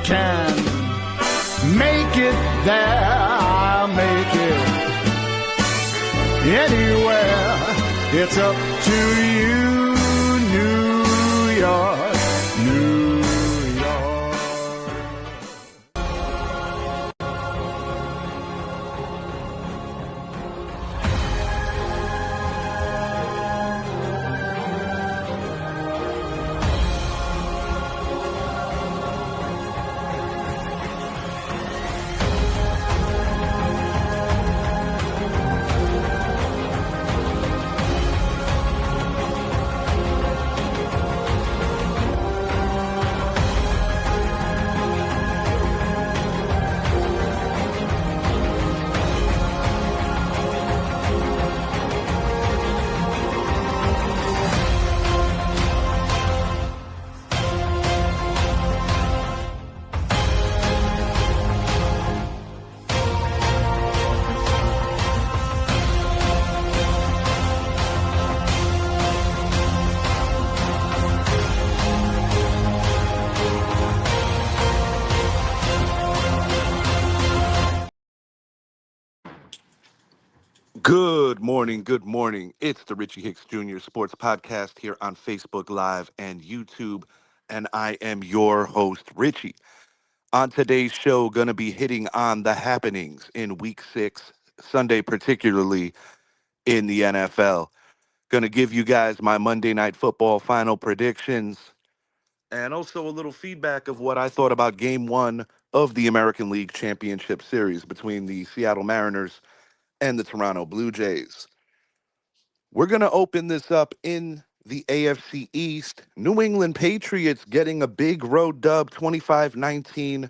can make it there, I'll make it anywhere. It's up to you, New York, New York. Good morning. Good morning. It's the Richie Hicks Jr. Sports Podcast here on Facebook Live and YouTube. And I am your host, Richie. On today's show, going to be hitting on the happenings in week 6, Sunday, particularly in the NFL. Going to give you guys my Monday Night Football final predictions and also a little feedback of what I thought about game 1 of the American League Championship Series between the Seattle Mariners and the Toronto Blue Jays. We're going to open this up in the AFC East. New England Patriots getting a big road dub, 25-19,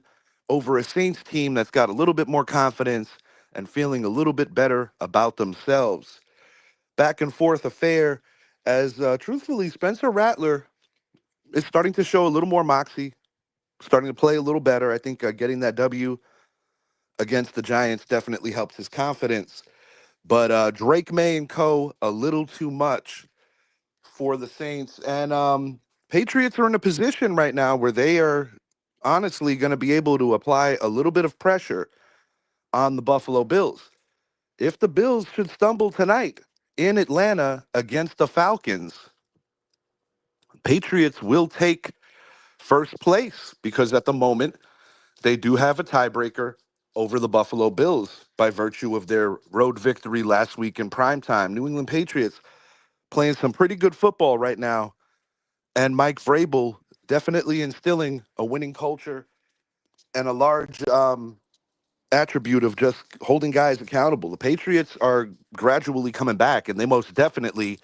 over a Saints team that's got a little bit more confidence and feeling a little bit better about themselves. Back and forth affair as, truthfully, Spencer Rattler is starting to show a little more moxie, starting to play a little better. I think getting that W against the Giants definitely helps his confidence. But Drake May and co, a little too much for the Saints. And Patriots are in a position right now where they are honestly going to be able to apply a little bit of pressure on the Buffalo Bills. If the Bills should stumble tonight in Atlanta against the Falcons, Patriots will take first place because at the moment they do have a tiebreaker over the Buffalo Bills by virtue of their road victory last week in primetime. New England Patriots playing some pretty good football right now, and Mike Vrabel definitely instilling a winning culture and a large attribute of just holding guys accountable. The Patriots are gradually coming back, and they most definitely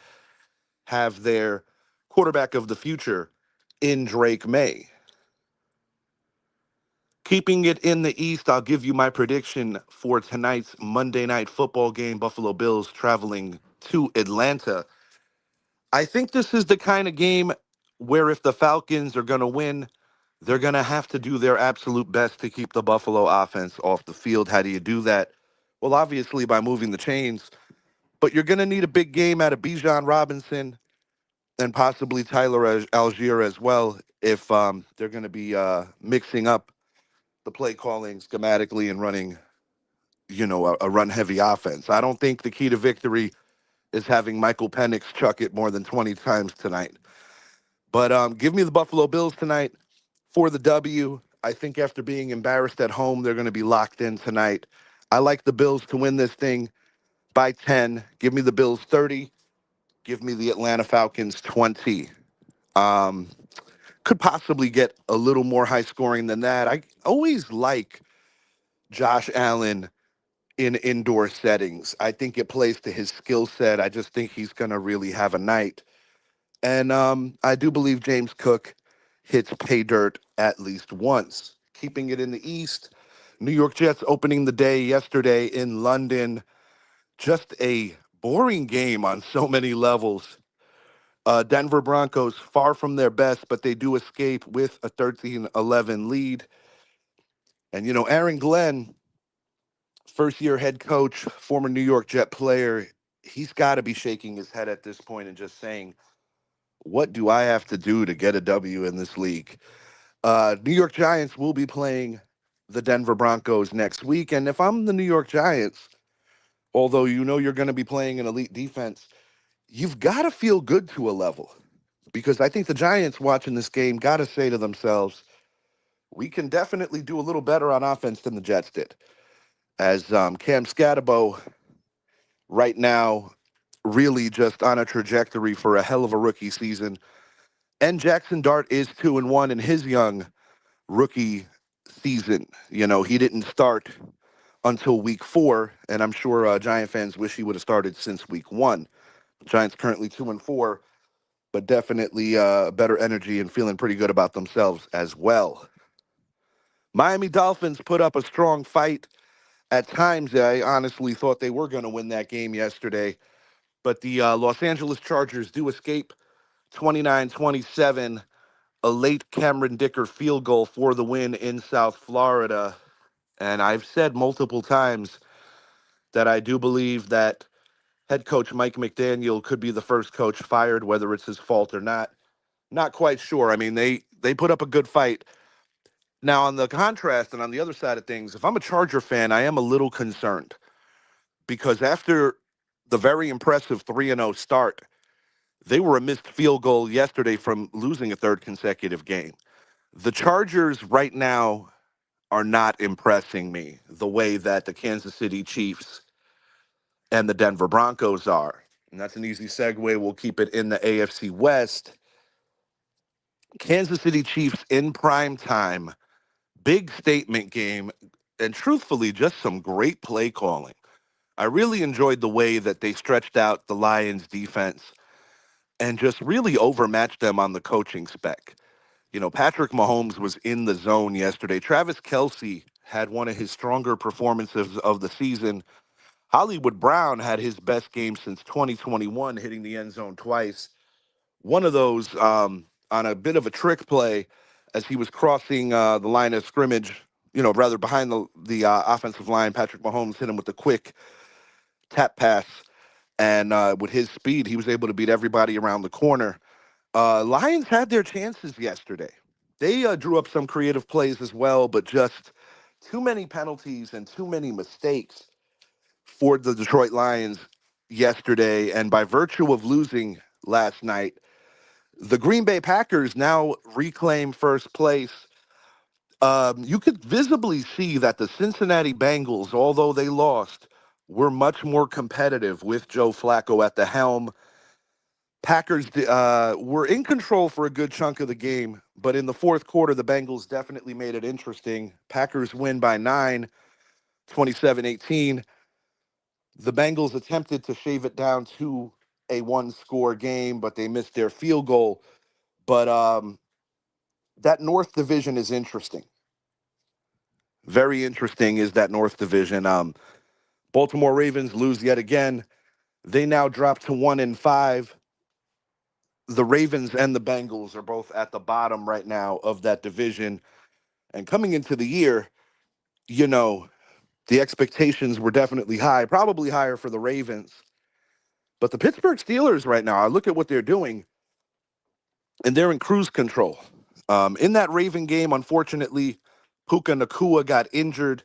have their quarterback of the future in Drake May. Keeping it in the East, I'll give you my prediction for tonight's Monday Night Football game. Buffalo Bills traveling to Atlanta. I think this is the kind of game where if the Falcons are going to win, they're going to have to do their absolute best to keep the Buffalo offense off the field. How do you do that? Well, obviously by moving the chains, but you're going to need a big game out of Bijan Robinson and possibly Tyler Algier as well if they're going to be mixing up the play calling schematically and running, a run-heavy offense. I don't think the key to victory is having Michael Penix chuck it more than 20 times tonight. But give me the Buffalo Bills tonight for the W. I think after being embarrassed at home, they're going to be locked in tonight. I like the Bills to win this thing by 10. Give me the Bills 30. Give me the Atlanta Falcons 20. Could possibly get a little more high scoring than that. I always like Josh Allen in indoor settings. I think it plays to his skill set. I just think he's going to really have a night. And I do believe James Cook hits pay dirt at least once. Keeping it in the East, New York Jets opening the day yesterday in London. Just a boring game on so many levels. Denver Broncos far from their best, but they do escape with a 13-11 lead. And, Aaron Glenn, first-year head coach, former New York Jet player, he's got to be shaking his head at this point and just saying, what do I have to do to get a W in this league? New York Giants will be playing the Denver Broncos next week. And if I'm the New York Giants, although you know you're going to be playing an elite defense, you've got to feel good to a level. Because I think the Giants watching this game got to say to themselves, we can definitely do a little better on offense than the Jets did. As Cam Scatterbo right now really just on a trajectory for a hell of a rookie season. And Jackson Dart is 2-1 in his young rookie season. You know, he didn't start until week 4, and I'm sure Giant fans wish he would have started since week 1. Giants currently 2-4, but definitely better energy and feeling pretty good about themselves as well. Miami Dolphins put up a strong fight. At times, I honestly thought they were going to win that game yesterday, but the Los Angeles Chargers do escape 29-27, a late Cameron Dicker field goal for the win in South Florida. And I've said multiple times that I do believe that head coach Mike McDaniel could be the first coach fired, whether it's his fault or not. Not quite sure. I mean, they put up a good fight. Now, on the contrast and on the other side of things, if I'm a Charger fan, I am a little concerned because after the very impressive 3-0 start, they were a missed field goal yesterday from losing a third consecutive game. The Chargers right now are not impressing me the way that the Kansas City Chiefs and the Denver Broncos are. And that's an easy segue. We'll keep it in the AFC West. Kansas City Chiefs in prime time, big statement game, and truthfully, just some great play calling. I really enjoyed the way that they stretched out the Lions defense and just really overmatched them on the coaching spec. You know, Patrick Mahomes was in the zone yesterday. Travis Kelce had one of his stronger performances of the season. Hollywood Brown had his best game since 2021, hitting the end zone twice. One of those on a bit of a trick play as he was crossing the line of scrimmage, you know, rather behind the offensive line. Patrick Mahomes hit him with a quick tap pass. And with his speed, he was able to beat everybody around the corner. Lions had their chances yesterday. They drew up some creative plays as well, but just too many penalties and too many mistakes for the Detroit Lions yesterday. And by virtue of losing last night, the Green Bay Packers now reclaim first place. You could visibly see that the Cincinnati Bengals, although they lost, were much more competitive with Joe Flacco at the helm. Packers were in control for a good chunk of the game, but in the fourth quarter, the Bengals definitely made it interesting. Packers win by 9, 27-18. The Bengals attempted to shave it down to a one-score game, but they missed their field goal. But that North Division is interesting. Very interesting is that North Division. Baltimore Ravens lose yet again. They now drop to 1-5. The Ravens and the Bengals are both at the bottom right now of that division. And coming into the year, you know, the expectations were definitely high, probably higher for the Ravens. But the Pittsburgh Steelers right now, I look at what they're doing, and they're in cruise control. In that Raven game, unfortunately, Puka Nakua got injured.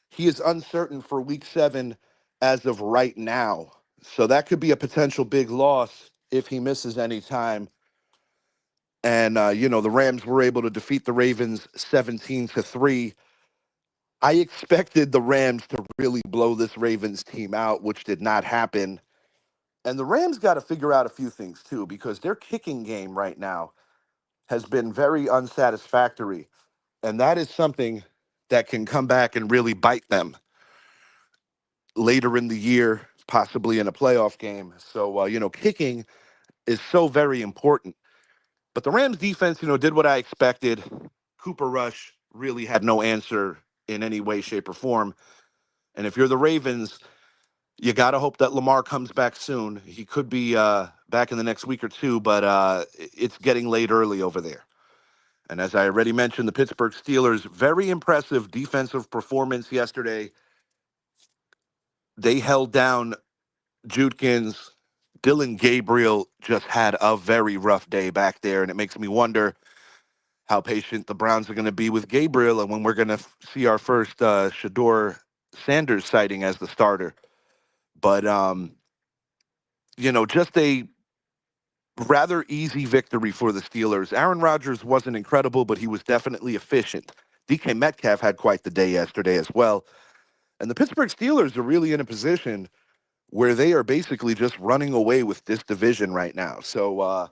He is uncertain for week 7 as of right now. So that could be a potential big loss if he misses any time. And, the Rams were able to defeat the Ravens 17-3. I expected the Rams to really blow this Ravens team out, which did not happen. And the Rams got to figure out a few things, too, because their kicking game right now has been very unsatisfactory. And that is something that can come back and really bite them later in the year, possibly in a playoff game. So, kicking is so very important. But the Rams defense, did what I expected. Cooper Rush really had no answer in any way, shape, or form. And if you're the Ravens, you got to hope that Lamar comes back soon. He could be back in the next week or two, but it's getting late early over there. And as I already mentioned, the Pittsburgh Steelers, very impressive defensive performance yesterday. They held down Judkins. Dylan Gabriel just had a very rough day back there, and it makes me wonder how patient the Browns are going to be with Gabriel and when we're going to see our first Shador Sanders sighting as the starter. But, just a rather easy victory for the Steelers. Aaron Rodgers wasn't incredible, but he was definitely efficient. DK Metcalf had quite the day yesterday as well. And the Pittsburgh Steelers are really in a position where they are basically just running away with this division right now. So,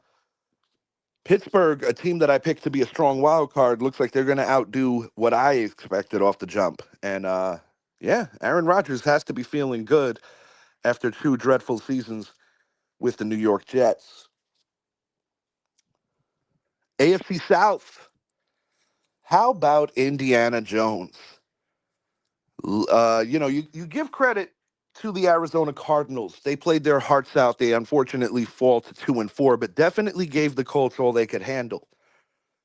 Pittsburgh, a team that I picked to be a strong wild card, looks like they're going to outdo what I expected off the jump. And yeah, Aaron Rodgers has to be feeling good after two dreadful seasons with the New York Jets. AFC South. How about Indiana Jones? You give credit to the Arizona Cardinals. They played their hearts out. They unfortunately fall to 2-4, but definitely gave the Colts all they could handle.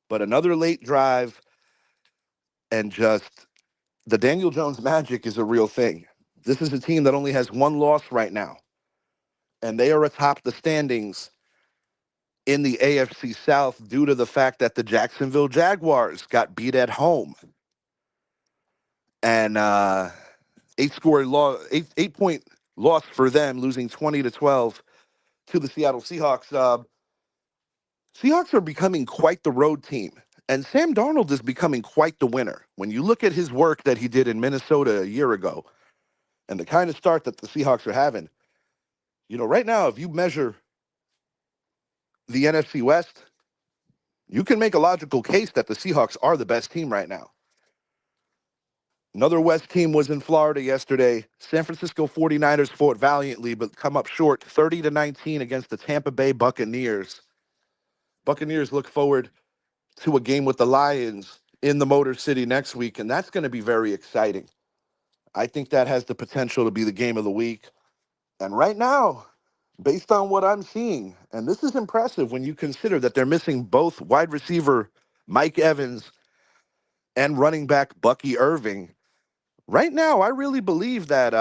But another late drive and just the Daniel Jones magic is a real thing. This is a team that only has one loss right now, and they are atop the standings in the AFC South due to the fact that the Jacksonville Jaguars got beat at home. And 8-point loss for them, losing 20-12 to the Seattle Seahawks. Seahawks are becoming quite the road team, and Sam Darnold is becoming quite the winner. When you look at his work that he did in Minnesota a year ago, and the kind of start that the Seahawks are having, right now, if you measure the NFC West, you can make a logical case that the Seahawks are the best team right now. Another West team was in Florida yesterday. San Francisco 49ers fought valiantly, but come up short 30-19 against the Tampa Bay Buccaneers. Buccaneers look forward to a game with the Lions in the Motor City next week, and that's going to be very exciting. I think that has the potential to be the game of the week. And right now, based on what I'm seeing, and this is impressive when you consider that they're missing both wide receiver Mike Evans and running back Bucky Irving. Right now, I really believe that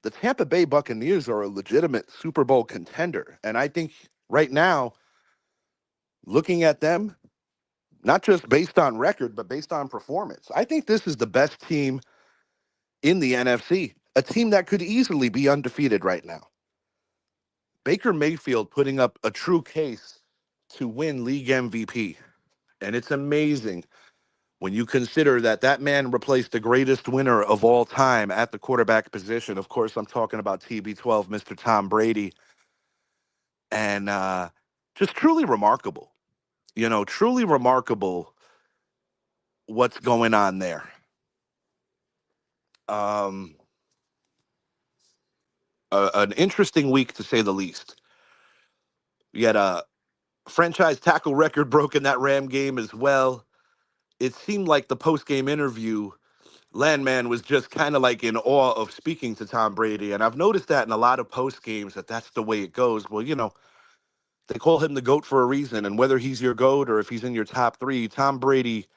the Tampa Bay Buccaneers are a legitimate Super Bowl contender. And I think right now, looking at them, not just based on record, but based on performance, I think this is the best team in the NFC, a team that could easily be undefeated right now. Baker Mayfield putting up a true case to win league MVP. And it's amazing when you consider that that man replaced the greatest winner of all time at the quarterback position. Of course, I'm talking about TB12, Mr. Tom Brady. And just truly remarkable, truly remarkable what's going on there. Um, an interesting week, to say the least. We had a franchise tackle record broken that Ram game as well. It seemed like the post-game interview, Landman was just kind of like in awe of speaking to Tom Brady. And I've noticed that in a lot of post games that that's the way it goes. Well, they call him the GOAT for a reason. And whether he's your GOAT or if he's in your top three, Tom Brady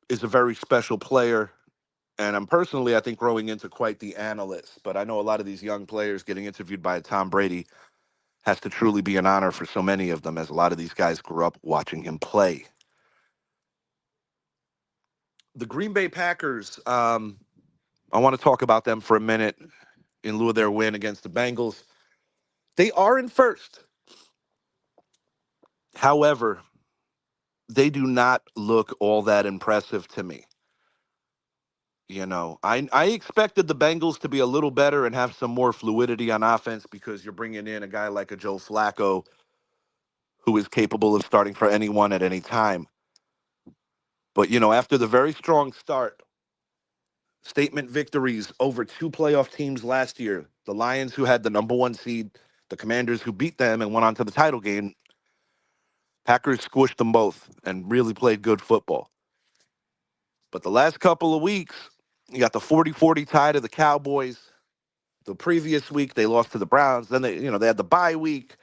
is a very special player. And I'm personally, I think, growing into quite the analyst. But I know a lot of these young players getting interviewed by Tom Brady has to truly be an honor for so many of them, as a lot of these guys grew up watching him play. The Green Bay Packers, I want to talk about them for a minute in lieu of their win against the Bengals. They are in first. However, they do not look all that impressive to me. I expected the Bengals to be a little better and have some more fluidity on offense because you're bringing in a guy like a Joe Flacco who is capable of starting for anyone at any time. But, after the very strong start, statement victories over two playoff teams last year, the Lions, who had the number one seed, the Commanders, who beat them and went on to the title game, Packers squished them both and really played good football. But the last couple of weeks, you got the 40-40 tie to the Cowboys. The previous week, they lost to the Browns. Then they had the bye week.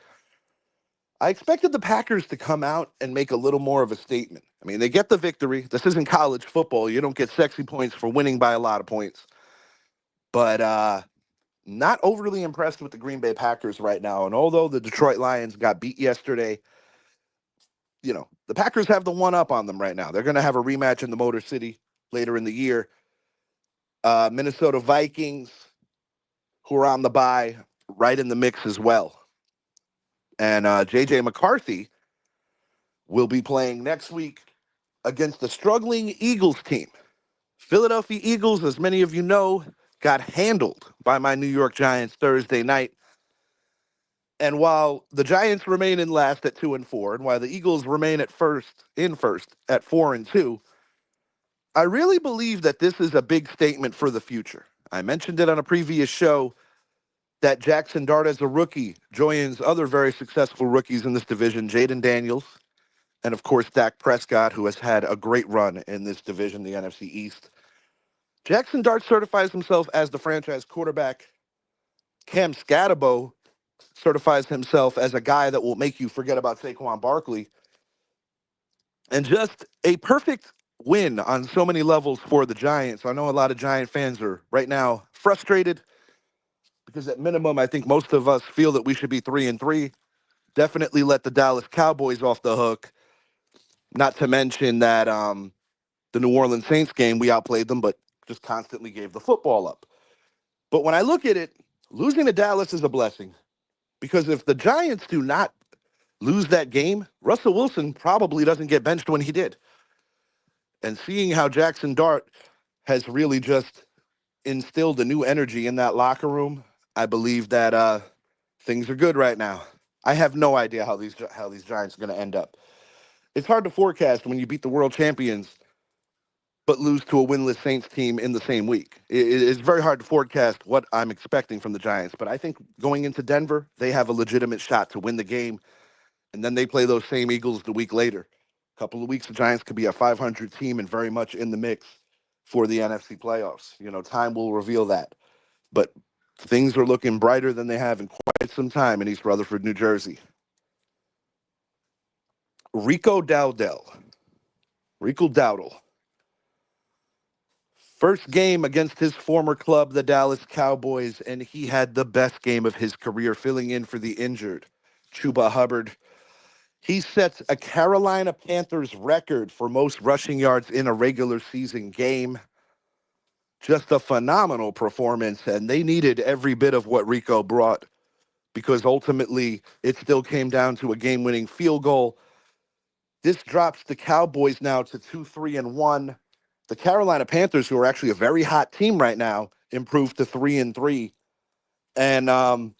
I expected the Packers to come out and make a little more of a statement. I mean, they get the victory. This isn't college football. You don't get sexy points for winning by a lot of points. But not overly impressed with the Green Bay Packers right now. And although the Detroit Lions got beat yesterday, the Packers have the one up on them right now. They're going to have a rematch in the Motor City later in the year. Minnesota Vikings, who are on the bye, right in the mix as well. And J.J. McCarthy will be playing next week against the struggling Eagles team. Philadelphia Eagles, as many of you know, got handled by my New York Giants Thursday night. And while the Giants remain in last at 2-4, and while the Eagles remain at first at 4-2, I really believe that this is a big statement for the future. I mentioned it on a previous show that Jackson Dart, as a rookie, joins other very successful rookies in this division, Jaden Daniels, and of course Dak Prescott, who has had a great run in this division, the NFC East. Jackson Dart certifies himself as the franchise quarterback. Cam Scatabo certifies himself as a guy that will make you forget about Saquon Barkley. And just a perfect win on so many levels for the Giants. I know a lot of Giant fans are right now frustrated because at minimum, I think most of us feel that we should be 3-3. Definitely let the Dallas Cowboys off the hook. Not to mention that the New Orleans Saints game, we outplayed them, but just constantly gave the football up. But when I look at it, losing to Dallas is a blessing because if the Giants do not lose that game, Russell Wilson probably doesn't get benched when he did. And seeing how Jackson Dart has really just instilled a new energy in that locker room, I believe that things are good right now. I have no idea how these Giants are going to end up. It's hard to forecast when you beat the world champions but lose to a winless Saints team in the same week. It's very hard to forecast what I'm expecting from the Giants, but I think going into Denver, they have a legitimate shot to win the game, and then they play those same Eagles the week later. A couple of weeks, the Giants could be a 500 team and very much in the mix for the NFC playoffs. Time will reveal that. But things are looking brighter than they have in quite some time in East Rutherford, New Jersey. Rico Dowdle. First game against his former club, the Dallas Cowboys, and he had the best game of his career, filling in for the injured Chuba Hubbard. He sets a Carolina Panthers record for most rushing yards in a regular season game. Just a phenomenal performance, and they needed every bit of what Rico brought because ultimately it still came down to a game-winning field goal. This drops the Cowboys now to 2-3-1. The Carolina Panthers, who are actually a very hot team right now, improved to 3-3. And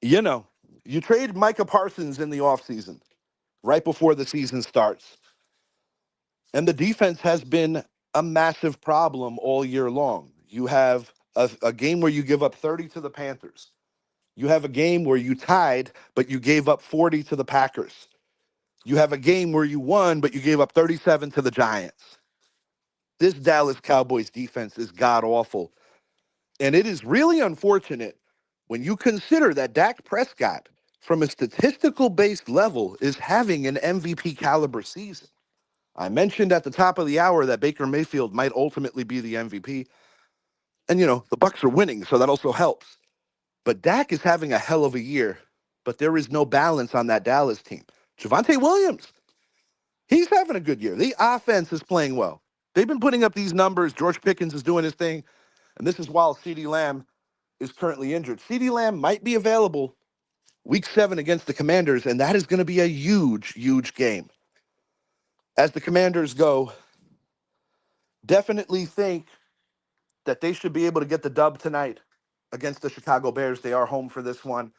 you trade Micah Parsons in the offseason, right before the season starts. And the defense has been a massive problem all year long. You have a game where you give up 30 to the Panthers. You have a game where you tied, but you gave up 40 to the Packers. You have a game where you won, but you gave up 37 to the Giants. This Dallas Cowboys defense is god-awful. And it is really unfortunate when you consider that Dak Prescott, from a statistical-based level, is having an MVP caliber season. I mentioned at the top of the hour that Baker Mayfield might ultimately be the MVP. And, the Bucs are winning, so that also helps. But Dak is having a hell of a year, but there is no balance on that Dallas team. Javonte Williams, he's having a good year. The offense is playing well. They've been putting up these numbers. George Pickens is doing his thing. And this is while CeeDee Lamb is currently injured. CeeDee Lamb might be available week 7 against the Commanders, and that is going to be a huge, huge game. As the Commanders go, definitely think that they should be able to get the dub tonight against the Chicago Bears. They are home for this one.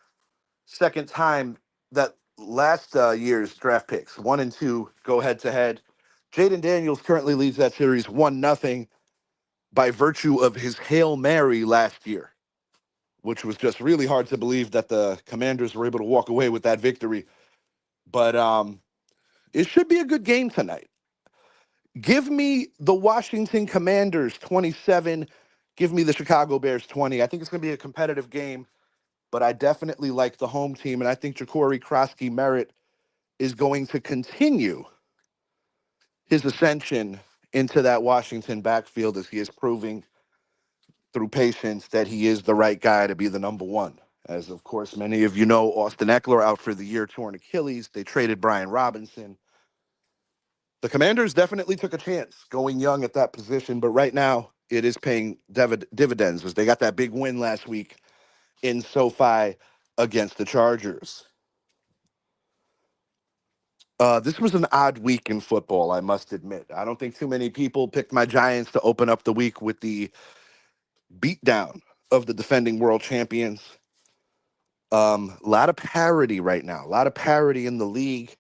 Second time that last year's draft picks, 1 and 2, go head to head. Jaden Daniels currently leads that series 1-0 by virtue of his Hail Mary last year, which was just really hard to believe that the Commanders were able to walk away with that victory. But it should be a good game tonight. Give me the Washington Commanders 27. Give me the Chicago Bears 20. I think it's going to be a competitive game, but I definitely like the home team, and I think Ja'Cory Krosky-Merritt is going to continue his ascension into that Washington backfield as he is proving through patience that he is the right guy to be the number one. As of course many of you know, Austin Eckler out for the year, torn Achilles. They traded Brian Robinson. The Commanders definitely took a chance going young at that position, but right now it is paying dividends as they got that big win last week in SoFi against the Chargers. This was an odd week in football, I must admit. I don't think too many people picked my Giants to open up the week with the beatdown of the defending world champions. A lot of parity right now, a lot of parity in the league.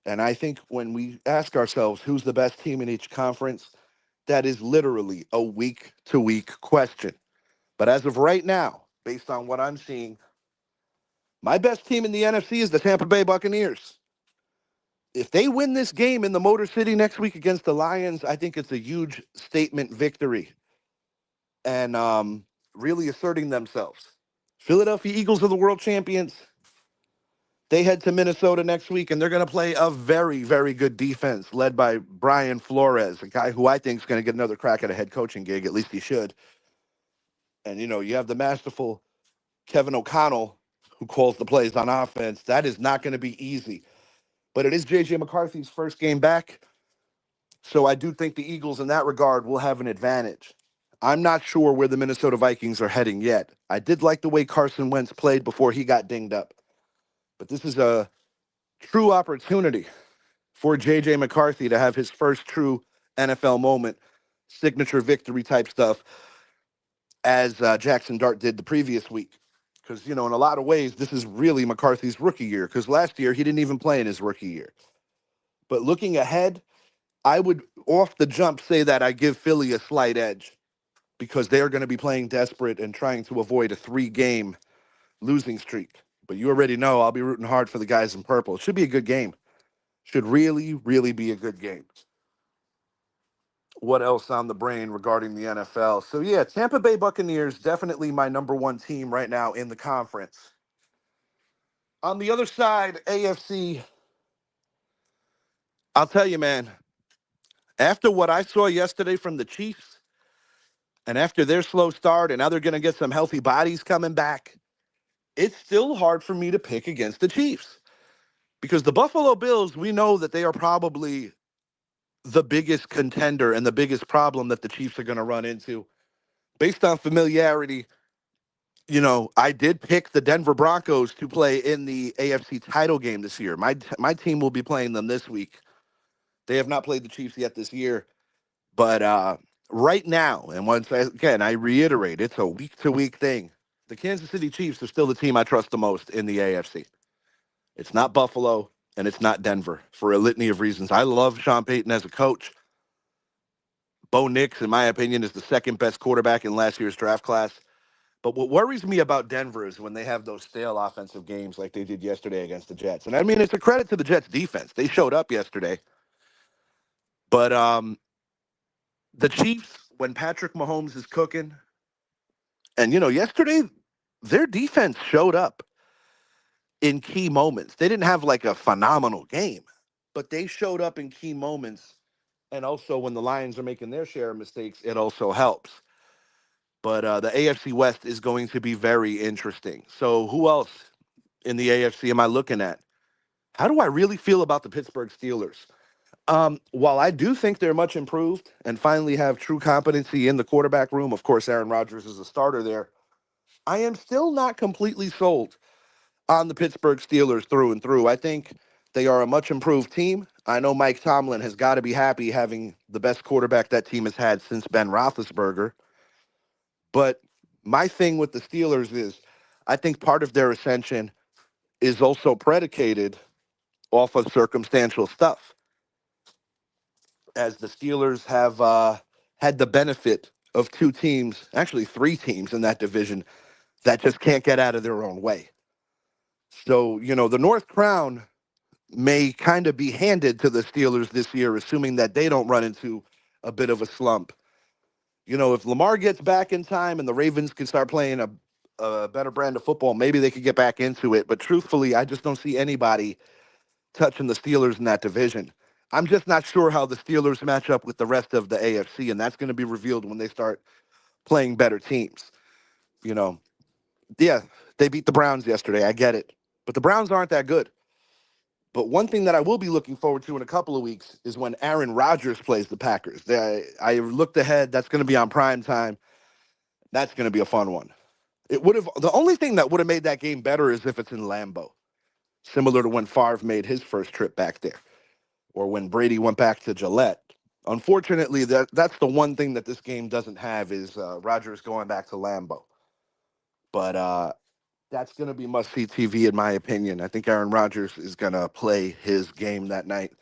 And I think when we ask ourselves who's the best team in each conference, that is literally a week to week question. But as of right now, based on what I'm seeing, my best team in the NFC is the Tampa Bay Buccaneers. If they win this game in the Motor City next week against the Lions, I think it's a huge statement victory and really asserting themselves. Philadelphia Eagles are the world champions. They head to Minnesota next week, and they're going to play a very, very good defense led by Brian Flores, a guy who I think is going to get another crack at a head coaching gig. At least he should. And, you know, you have the masterful Kevin O'Connell who calls the plays on offense. That is not going to be easy. But it is J.J. McCarthy's first game back. So I do think the Eagles in that regard will have an advantage. I'm not sure where the Minnesota Vikings are heading yet. I did like the way Carson Wentz played before he got dinged up. But this is a true opportunity for J.J. McCarthy to have his first true NFL moment, signature victory type stuff, as Jackson Dart did the previous week. Because, you know, in a lot of ways, this is really McCarthy's rookie year. Because last year, he didn't even play in his rookie year. But looking ahead, I would off the jump say that I give Philly a slight edge because they are going to be playing desperate and trying to avoid a 3-game losing streak. But you already know I'll be rooting hard for the guys in purple. It should be a good game. Should really, really be a good game. What else on the brain regarding the NFL? So, yeah, Tampa Bay Buccaneers, definitely my number one team right now in the conference. On the other side, AFC, I'll tell you, man, after what I saw yesterday from the Chiefs, and after their slow start, and now they're going to get some healthy bodies coming back, it's still hard for me to pick against the Chiefs. Because the Buffalo Bills, we know that they are probably the biggest contender and the biggest problem that the Chiefs are going to run into. Based on familiarity, you know, I did pick the Denver Broncos to play in the AFC title game this year. My team will be playing them this week. They have not played the Chiefs yet this year, but right now, and again, I reiterate, it's a week-to-week thing. The Kansas City Chiefs are still the team I trust the most in the AFC. It's not Buffalo, and it's not Denver for a litany of reasons. I love Sean Payton as a coach. Bo Nix, in my opinion, is the second best quarterback in last year's draft class. But what worries me about Denver is when they have those stale offensive games like they did yesterday against the Jets. And I mean, it's a credit to the Jets defense. They showed up yesterday. But the Chiefs, when Patrick Mahomes is cooking, and, you know, yesterday, their defense showed up in key moments. They didn't have like a phenomenal game, but they showed up in key moments. And also when the Lions are making their share of mistakes, it also helps. But the AFC West is going to be very interesting. So who else in the AFC am I looking at? How do I really feel about the Pittsburgh Steelers? While I do think they're much improved and finally have true competency in the quarterback room, of course, Aaron Rodgers is a starter there, I am still not completely sold on the Pittsburgh Steelers through and through. I think they are a much improved team. I know Mike Tomlin has got to be happy having the best quarterback that team has had since Ben Roethlisberger. But my thing with the Steelers is I think part of their ascension is also predicated off of circumstantial stuff, as the Steelers have had the benefit of two teams, actually three teams in that division that just can't get out of their own way. So, you know, the North Crown may kind of be handed to the Steelers this year, assuming that they don't run into a bit of a slump. You know, if Lamar gets back in time and the Ravens can start playing a better brand of football, maybe they could get back into it. But truthfully, I just don't see anybody touching the Steelers in that division. I'm just not sure how the Steelers match up with the rest of the AFC, and that's going to be revealed when they start playing better teams. You know, yeah, They beat the Browns yesterday. I get it. But the Browns aren't that good. But one thing that I will be looking forward to in a couple of weeks is when Aaron Rodgers plays the Packers. I looked ahead. That's going to be on prime time. That's going to be a fun one. It would have the only thing that would have made that game better is if it's in Lambeau, similar to when Favre made his first trip back there, or when Brady went back to Gillette. Unfortunately, that's the one thing that this game doesn't have is Rodgers going back to Lambeau. But that's going to be must-see TV in my opinion. I think Aaron Rodgers is going to play his game that night,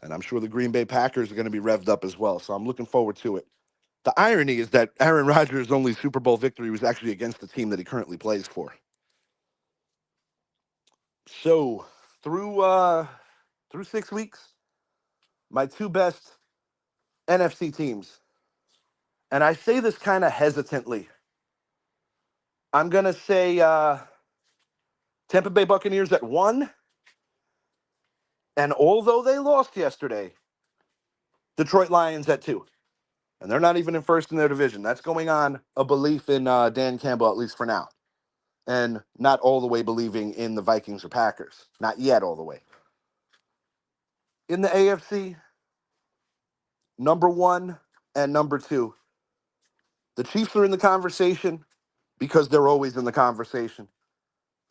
and I'm sure the Green Bay Packers are going to be revved up as well. So I'm looking forward to it. The irony is that Aaron Rodgers' only Super Bowl victory was actually against the team that he currently plays for. So through 6 weeks, my two best NFC teams, and I say this kind of hesitantly. I'm gonna say Tampa Bay Buccaneers at 1, and although they lost yesterday, Detroit Lions at 2, and they're not even in first in their division. That's going on a belief in Dan Campbell, at least for now, and not all the way believing in the Vikings or Packers. Not yet all the way. In the AFC, number 1 and number 2, the Chiefs are in the conversation because they're always in the conversation.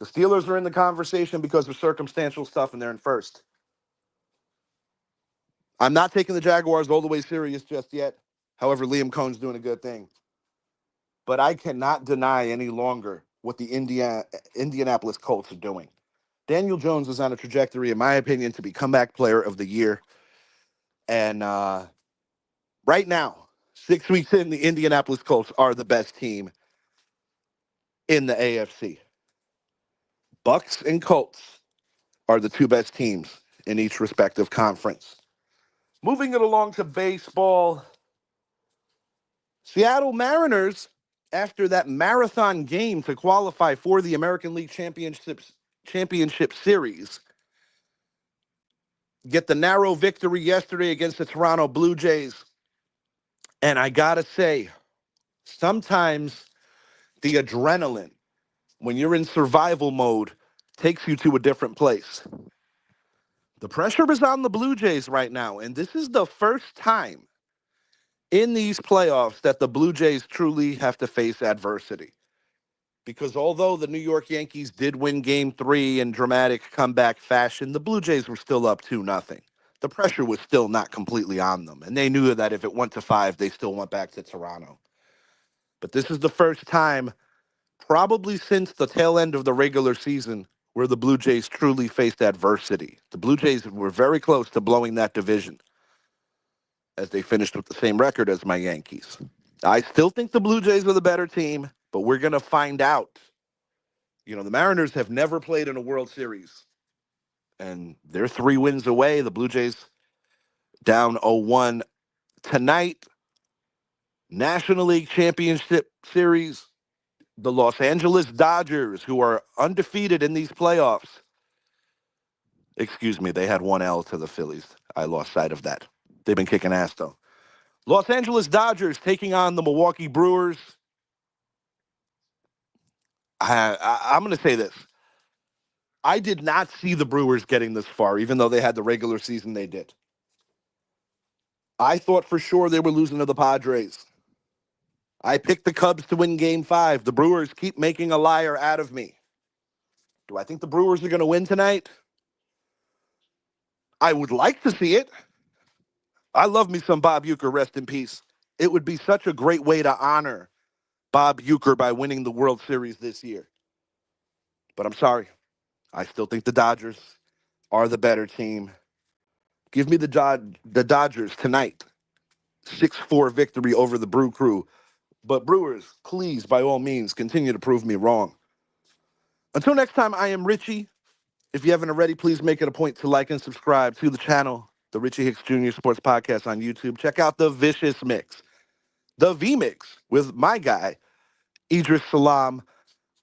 The Steelers are in the conversation because of circumstantial stuff, and they're in first. I'm not taking the Jaguars all the way serious just yet. However, Liam Cohn's doing a good thing. But I cannot deny any longer what the Indianapolis Colts are doing. Daniel Jones is on a trajectory, in my opinion, to be comeback player of the year. And right now, 6 weeks in, the Indianapolis Colts are the best team in the AFC. Bucs and Colts are the two best teams in each respective conference. Moving it along to baseball, Seattle Mariners, after that marathon game to qualify for the American League Championship Series, get the narrow victory yesterday against the Toronto Blue Jays. And I gotta say, sometimes the adrenaline, when you're in survival mode, takes you to a different place. The pressure is on the Blue Jays right now, and this is the first time in these playoffs that the Blue Jays truly have to face adversity. Because although the New York Yankees did win Game 3 in dramatic comeback fashion, the Blue Jays were still up 2-0. The pressure was still not completely on them, and they knew that if it went to 5, they still went back to Toronto. But this is the first time, probably since the tail end of the regular season, where the Blue Jays truly faced adversity. The Blue Jays were very close to blowing that division, as they finished with the same record as my Yankees. I still think the Blue Jays are the better team, but we're going to find out. You know, the Mariners have never played in a World Series, and they're 3 wins away. The Blue Jays down 0-1 tonight. National League Championship Series, the Los Angeles Dodgers, who are undefeated in these playoffs. Excuse me, they had 1 L to the Phillies. I lost sight of that. They've been kicking ass, though. Los Angeles Dodgers taking on the Milwaukee Brewers. I'm going to say this. I did not see the Brewers getting this far, even though they had the regular season they did. I thought for sure they were losing to the Padres. I picked the Cubs to win Game 5. The Brewers keep making a liar out of me. Do I think the Brewers are going to win tonight? I would like to see it. I love me some Bob Uecker, rest in peace. It would be such a great way to honor Bob Uecker by winning the World Series this year. But I'm sorry. I still think the Dodgers are the better team. Give me the Dodgers tonight. 6-4 victory over the Brew Crew. But Brewers, please, by all means, continue to prove me wrong. Until next time, I am Richie. If you haven't already, please make it a point to like and subscribe to the channel, the Richie Hicks Jr. Sports Podcast on YouTube. Check out the Vicious Mix, the V Mix with my guy, Idris Salam,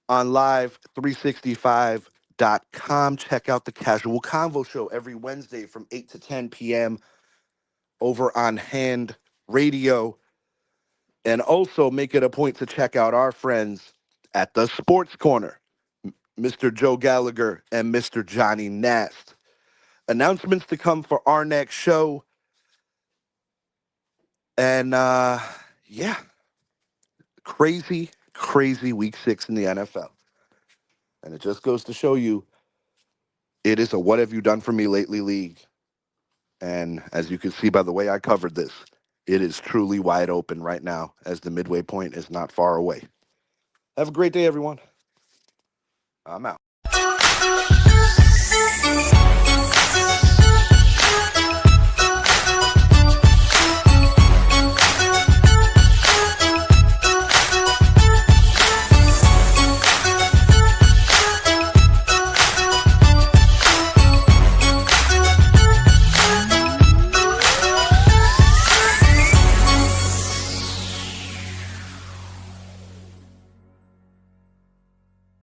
on live365.com. Check out the Casual Convo Show every Wednesday from 8 to 10 p.m. over on Hand Radio. And also make it a point to check out our friends at the Sports Corner. Mr. Joe Gallagher, and Mr. Johnny Nast. Announcements to come for our next show. And yeah, crazy, crazy week 6 in the NFL. And it just goes to show you it is a what have you done for me lately league. And as you can see by the way I covered this, it is truly wide open right now as the midway point is not far away. Have a great day, everyone. I'm out.